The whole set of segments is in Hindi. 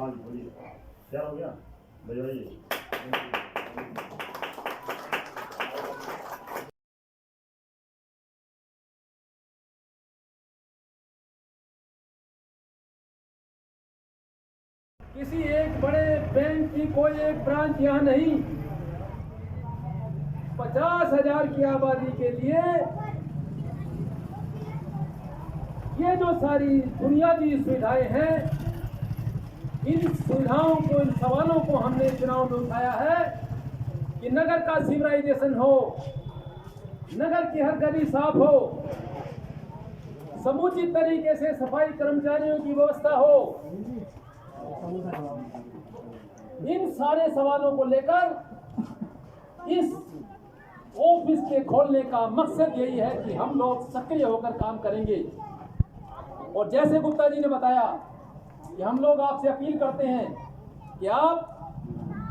हाँ जी बोलिए, क्या हो गया? बजाइए। किसी एक बड़े बैंक की कोई एक ब्रांच यहाँ नहीं, 50,000 की आबादी के लिए ये जो सारी बुनियादी सुविधाएं हैं, इन सुविधाओं को, इन सवालों को हमने चुनाव में उठाया है कि नगर का सीवराइजेशन हो, नगर की हर गली साफ हो, समुचित तरीके से सफाई कर्मचारियों की व्यवस्था हो। इन सारे सवालों को लेकर इस ऑफिस के खोलने का मकसद यही है कि हम लोग सक्रिय होकर काम करेंगे। और जैसे गुप्ता जी ने बताया कि हम लोग आपसे अपील करते हैं कि आप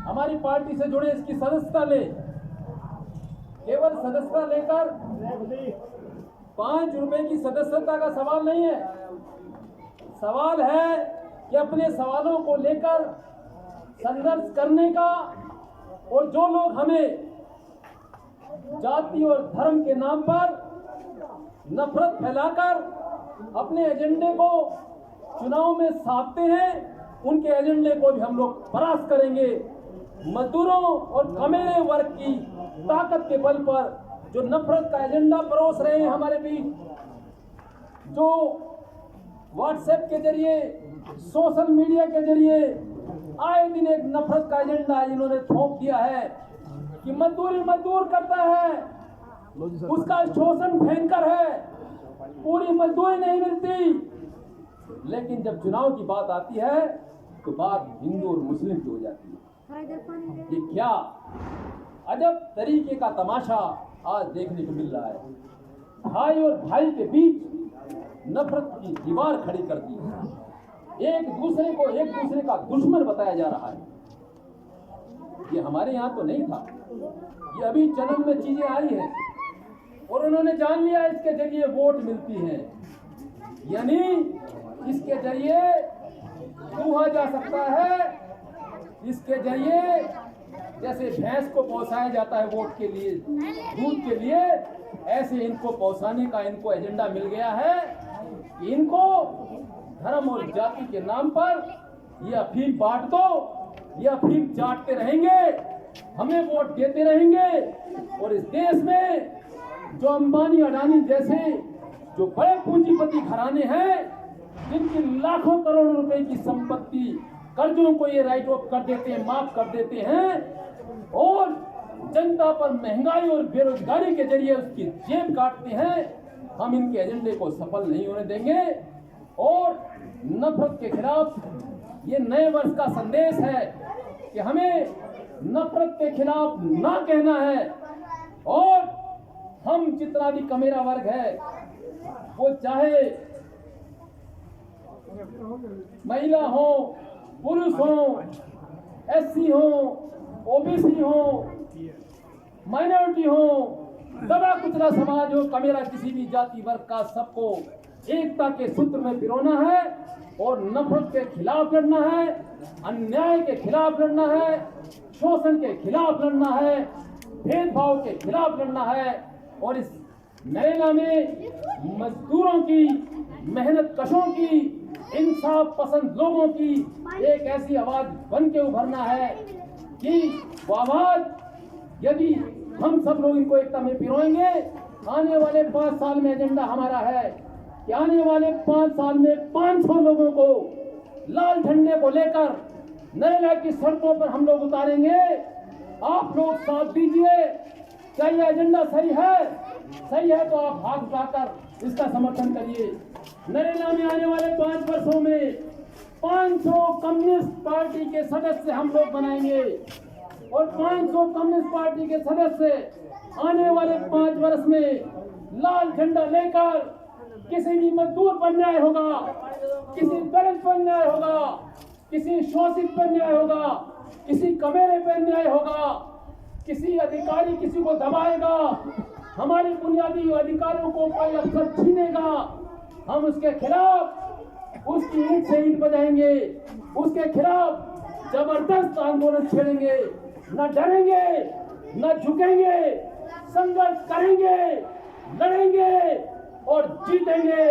हमारी पार्टी से जुड़े, इसकी सदस्यता लें। केवल सदस्यता लेकर 5 रुपए की सदस्यता का सवाल नहीं है, सवाल है कि अपने सवालों को लेकर संघर्ष करने का, और जो लोग हमें जाति और धर्म के नाम पर नफरत फैलाकर अपने एजेंडे को चुनाव में साधते हैं, उनके एजेंडे को भी हम लोग परास्त करेंगे। मजदूरों और कमेरे वर्ग की ताकत के बल पर जो नफरत का एजेंडा परोस रहे हैं हमारे बीच, जो व्हाट्सएप के जरिए, सोशल मीडिया के जरिए आए दिन एक नफरत का एजेंडा इन्होंने थोप दिया है कि मजदूर करता है, उसका शोषण भयंकर है, पूरी मजदूरी नहीं मिलती। लेकिन जब चुनाव की बात आती है तो बात हिंदू और मुस्लिम की हो जाती है। ये क्या अजब तरीके का तमाशा आज देखने को मिल रहा है। भाई और भाई के बीच नफरत की दीवार खड़ी कर दी है, एक दूसरे को एक दूसरे का दुश्मन बताया जा रहा है। ये हमारे यहाँ तो नहीं था, ये अभी चलन में चीजें आई हैं और उन्होंने जान लिया इसके जरिए वोट मिलती है, यानी इसके जरिए दूहा जा सकता है, इसके जरिए जैसे भैंस को पहुंचाया जाता है वोट के लिए, दूध के लिए, ऐसे इनको पहुंचाने का इनको एजेंडा मिल गया है कि इनको धर्म और जाति के नाम पर ये अफीम बांट दो, ये अफीम चाटते रहेंगे, हमें वोट देते रहेंगे। और इस देश में जो अंबानी अडानी जैसे जो बड़े पूंजीपति घराने हैं, जिनकी लाखों करोड़ रुपए की संपत्ति, कर्जों को ये राइट ऑफ कर देते हैं, माफ कर देते हैं, और जनता पर महंगाई और बेरोजगारी के जरिए उसकी जेब काटते हैं। हम इनके एजेंडे को सफल नहीं होने देंगे। और नफरत के खिलाफ ये नए वर्ष का संदेश है कि हमें नफरत के खिलाफ ना कहना है। और हम जितना भी कमेरा वर्ग है, वो चाहे महिला हो, पुरुष हो, एससी हो, ओबीसी हो, माइनॉरिटी हो, दबा कुचला समाज हो, कमेरा किसी भी जाति वर्ग का, सबको एकता के सूत्र में पिरोना है और नफरत के खिलाफ लड़ना है, अन्याय के खिलाफ लड़ना है, शोषण के खिलाफ लड़ना है, भेदभाव के खिलाफ लड़ना है। और इस नरेगा में मजदूरों की, मेहनत कशों की, इंसाफ पसंद लोगों की एक ऐसी आवाज बन के उभरना है कि वो आवाज यदि हम सब लोग इनको एकता में पिरोएंगे, आने वाले 5 साल में एजेंडा हमारा है कि आने वाले 5 साल में 500 लोगों को लाल झंडे को लेकर नरेगा की सड़कों पर हम लोग उतारेंगे। आप लोग साथ दीजिए। क्या यह एजेंडा सही है तो आप हाथ उठाकर इसका समर्थन करिए। नरेगा में आने वाले 5 वर्षों में 500 कम्युनिस्ट पार्टी के सदस्य हम लोग बनाएंगे और 500 कम्युनिस्ट पार्टी के सदस्य आने वाले 5 वर्ष में लाल झंडा लेकर किसी भी मजदूर पर न्याय होगा, किसी दलित पर न्याय होगा, किसी शोषित पर न्याय होगा, किसी कमेरे पर न्याय होगा, किसी अधिकारी किसी को दबाएगा, हमारे बुनियादी अधिकारों को कोई अफसर छीनेगा, हम उसके खिलाफ उसकी ईंट से ईंट बजाएंगे। उसके खिलाफ जबरदस्त आंदोलन छेड़ेंगे, न डरेंगे, न झुकेंगे, संघर्ष करेंगे, लड़ेंगे और जीतेंगे।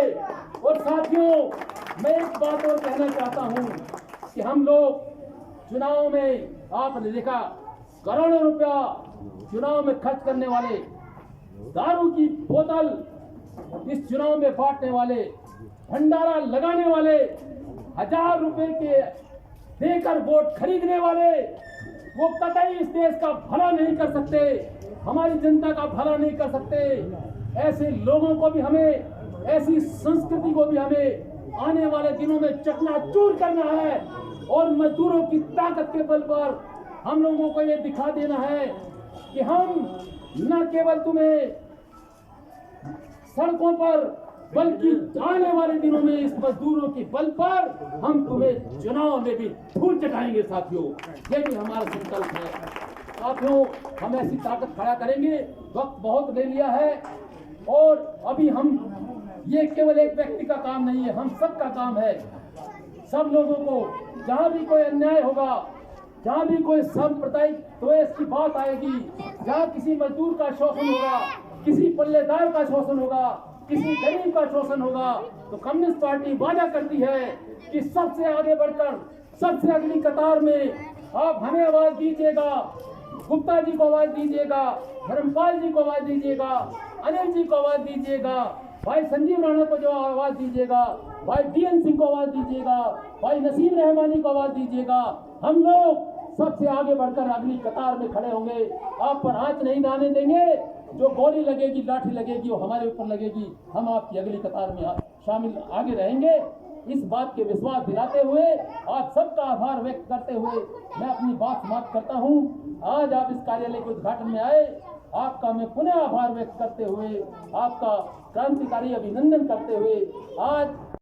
और साथियों, मैं एक बात और कहना चाहता हूं कि हम लोग चुनाव में, आपने देखा, करोड़ों रुपया चुनाव में खर्च करने वाले, दारू की बोतल इस चुनाव में बांटने वाले, भंडारा लगाने वाले, 1000 रुपए के देकर वोट खरीदने वाले, वो कतई इस देश का भला नहीं कर सकते, हमारी जनता का भला नहीं कर सकते। ऐसे लोगों को भी हमें, ऐसी संस्कृति को भी हमें आने वाले दिनों में चकनाचूर करना है और मजदूरों की ताकत के बल पर हम लोगों को ये दिखा देना है कि हम न केवल तुम्हें सड़कों पर, बल्कि आने वाले दिनों में इस मजदूरों के बल पर हम तुम्हें चुनाव में भी धूल चटाएंगे। साथियों, ये भी हमारा संकल्प है। साथियों, हम ऐसी ताकत खड़ा करेंगे। वक्त बहुत ले लिया है और अभी हम, ये केवल एक व्यक्ति का काम नहीं है, हम सबका काम है। सब लोगों को, जहाँ भी कोई अन्याय होगा, जहाँ भी कोई सांप्रदायिक द्वेष की बात आएगी, जहाँ किसी मजदूर का शोषण होगा, किसी पल्लेदार का शोषण होगा, किसी गरीब का शोषण होगा, तो कम्युनिस्ट पार्टी वादा करती है कि सबसे आगे बढ़कर, सबसे अगली कतार में आप हमें आवाज दीजिएगा, गुप्ता जी को आवाज दीजिएगा, धर्मपाल जी को आवाज दीजिएगा, अनिल जी को आवाज दीजिएगा, भाई संजीव राणा को जो आवाज दीजिएगा, भाई DN सिंह को आवाज दीजिएगा, भाई नसीम रहमानी को आवाज दीजिएगा। हम लोग सबसे आगे बढ़कर अगली कतार में खड़े होंगे। आप पर आंच नहीं आने देंगे। जो गोली लगेगी, लाठी लगेगी, वो हमारे ऊपर लगेगी। हम आपकी अगली कतार में शामिल आगे रहेंगे। इस बात के विश्वास दिलाते हुए, आप सबका आभार व्यक्त करते हुए मैं अपनी बात समाप्त करता हूं। आज आप इस कार्यालय के उद्घाटन में आए, आपका मैं पुनः आभार व्यक्त करते हुए, आपका क्रांतिकारी अभिनंदन करते हुए आज